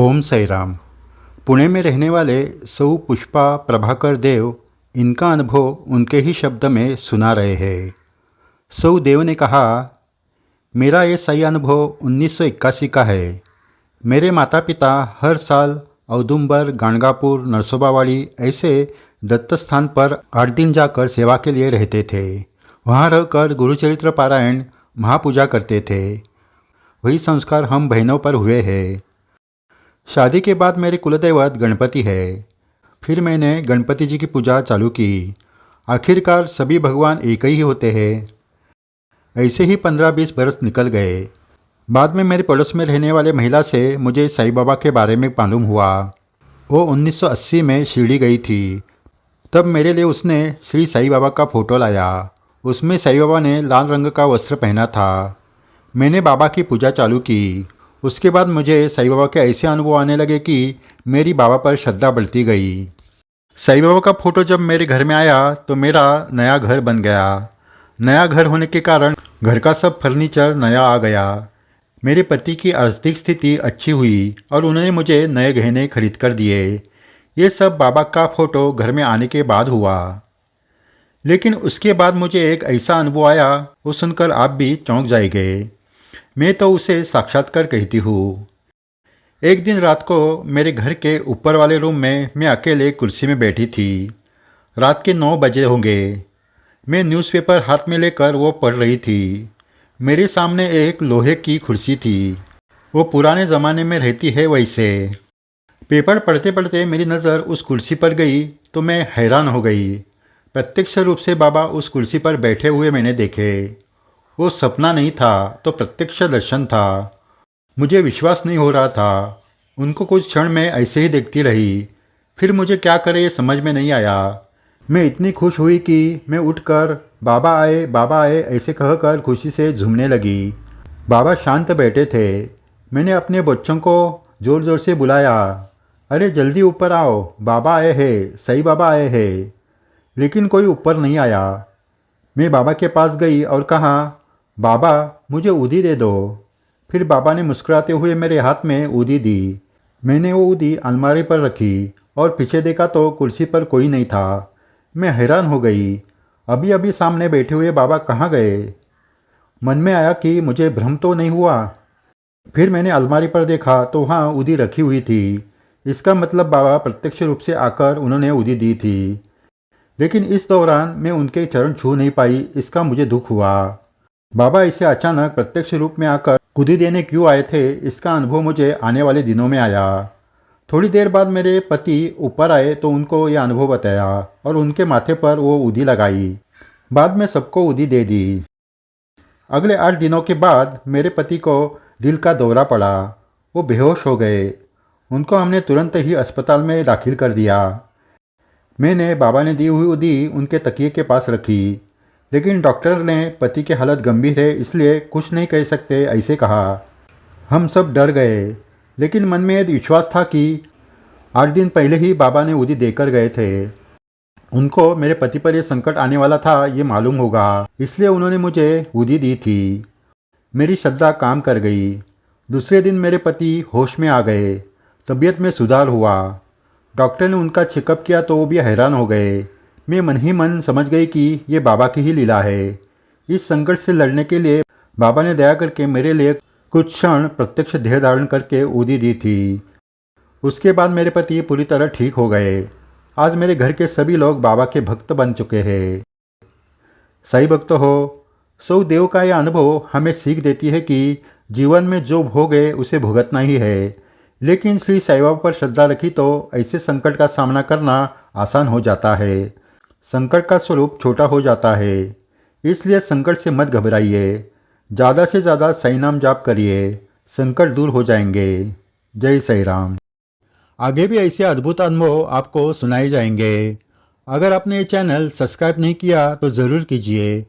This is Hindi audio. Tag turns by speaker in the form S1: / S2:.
S1: ओम साई राम। पुणे में रहने वाले सौ पुष्पा प्रभाकर देव इनका अनुभव उनके ही शब्द में सुना रहे हैं। सौ देव ने कहा, मेरा ये सही अनुभव 1981 का है। मेरे माता पिता हर साल औदुंबर, गाणगापुर, नरसोबावाड़ी ऐसे दत्त स्थान पर 8 दिन जाकर सेवा के लिए रहते थे। वहाँ रहकर गुरुचरित्र पारायण, महापूजा करते थे। वही संस्कार हम बहनों पर हुए हैं। शादी के बाद मेरे कुलदेवत गणपति है। फिर मैंने गणपति जी की पूजा चालू की। आखिरकार सभी भगवान एक ही होते हैं। ऐसे ही 15-20 बरस निकल गए। बाद में मेरे पड़ोस में रहने वाले महिला से मुझे साईं बाबा के बारे में मालूम हुआ। वो 1980 में शिरडी गई थी। तब मेरे लिए उसने श्री साईं बाबा का फ़ोटो लाया। उसमें साईं बाबा ने लाल रंग का वस्त्र पहना था। मैंने बाबा की पूजा चालू की। उसके बाद मुझे साईं बाबा के ऐसे अनुभव आने लगे कि मेरी बाबा पर श्रद्धा बढ़ती गई। साईं बाबा का फ़ोटो जब मेरे घर में आया तो मेरा नया घर बन गया। नया घर होने के कारण घर का सब फर्नीचर नया आ गया। मेरे पति की आर्थिक स्थिति अच्छी हुई और उन्होंने मुझे नए गहने खरीद कर दिए। ये सब बाबा का फ़ोटो घर में आने के बाद हुआ। लेकिन उसके बाद मुझे एक ऐसा अनुभव आया, वो सुनकर आप भी चौंक जाएंगे। मैं तो उसे साक्षात्कार कहती हूँ। एक दिन रात को मेरे घर के ऊपर वाले रूम में मैं अकेले कुर्सी में बैठी थी। रात के 9 बजे होंगे। मैं न्यूज़पेपर हाथ में लेकर वो पढ़ रही थी। मेरे सामने एक लोहे की कुर्सी थी। वो पुराने ज़माने में रहती है वैसे। पेपर पढ़ते पढ़ते मेरी नज़र उस कुर्सी पर गई तो मैं हैरान हो गई। प्रत्यक्ष रूप से बाबा उस कुर्सी पर बैठे हुए मैंने देखे। वो सपना नहीं था तो प्रत्यक्ष दर्शन था। मुझे विश्वास नहीं हो रहा था। उनको कुछ क्षण में ऐसे ही देखती रही। फिर मुझे क्या करे ये समझ में नहीं आया। मैं इतनी खुश हुई कि मैं उठकर बाबा आए ऐसे कहकर खुशी से झूमने लगी। बाबा शांत बैठे थे। मैंने अपने बच्चों को ज़ोर ज़ोर से बुलाया, अरे जल्दी ऊपर आओ, बाबा आए हैं, साईं बाबा आए हैं। लेकिन कोई ऊपर नहीं आया। मैं बाबा के पास गई और कहा, बाबा मुझे ऊदी दे दो। फिर बाबा ने मुस्कुराते हुए मेरे हाथ में ऊदी दी। मैंने वो ऊदी अलमारी पर रखी और पीछे देखा तो कुर्सी पर कोई नहीं था। मैं हैरान हो गई। अभी अभी सामने बैठे हुए बाबा कहाँ गए? मन में आया कि मुझे भ्रम तो नहीं हुआ। फिर मैंने अलमारी पर देखा तो वहाँ ऊदी रखी हुई थी। इसका मतलब बाबा प्रत्यक्ष रूप से आकर उन्होंने ऊदी दी थी। लेकिन इस दौरान मैं उनके चरण छू नहीं पाई। इसका मुझे दुख हुआ। बाबा इसे अचानक प्रत्यक्ष रूप में आकर ऊदी देने क्यों आए थे, इसका अनुभव मुझे आने वाले दिनों में आया। थोड़ी देर बाद मेरे पति ऊपर आए तो उनको यह अनुभव बताया और उनके माथे पर वो ऊदी लगाई। बाद में सबको ऊदी दे दी। अगले 8 दिनों के बाद मेरे पति को दिल का दौरा पड़ा। वो बेहोश हो गए। उनको हमने तुरंत ही अस्पताल में दाखिल कर दिया। मैंने बाबा ने दी हुई ऊदी उनके तकिए के पास रखी। लेकिन डॉक्टर ने पति की हालत गंभीर है इसलिए कुछ नहीं कह सकते ऐसे कहा। हम सब डर गए। लेकिन मन में विश्वास था कि 8 दिन पहले ही बाबा ने ऊदी देकर गए थे। उनको मेरे पति पर यह संकट आने वाला था ये मालूम होगा, इसलिए उन्होंने मुझे ऊदी दी थी। मेरी श्रद्धा काम कर गई। दूसरे दिन मेरे पति होश में आ गए। तबीयत में सुधार हुआ। डॉक्टर ने उनका चेकअप किया तो वो भी हैरान हो गए। मैं मन ही मन समझ गई कि ये बाबा की ही लीला है। इस संकट से लड़ने के लिए बाबा ने दया करके मेरे लिए कुछ क्षण प्रत्यक्ष देह धारण करके ऊदी दी थी। उसके बाद मेरे पति पूरी तरह ठीक हो गए। आज मेरे घर के सभी लोग बाबा के भक्त बन चुके हैं। सही भक्त हो, सौ देव का यह अनुभव हमें सीख देती है कि जीवन में जो भोगे उसे भुगतना ही है। लेकिन श्री साईं बाबा पर श्रद्धा रखी तो ऐसे संकट का सामना करना आसान हो जाता है। संकट का स्वरूप छोटा हो जाता है। इसलिए संकट से मत घबराइए। ज़्यादा से ज़्यादा साईं नाम जाप करिए। संकट दूर हो जाएंगे। जय साईं राम। आगे भी ऐसे अद्भुत अनुभव आपको सुनाए जाएंगे। अगर आपने ये चैनल सब्सक्राइब नहीं किया तो ज़रूर कीजिए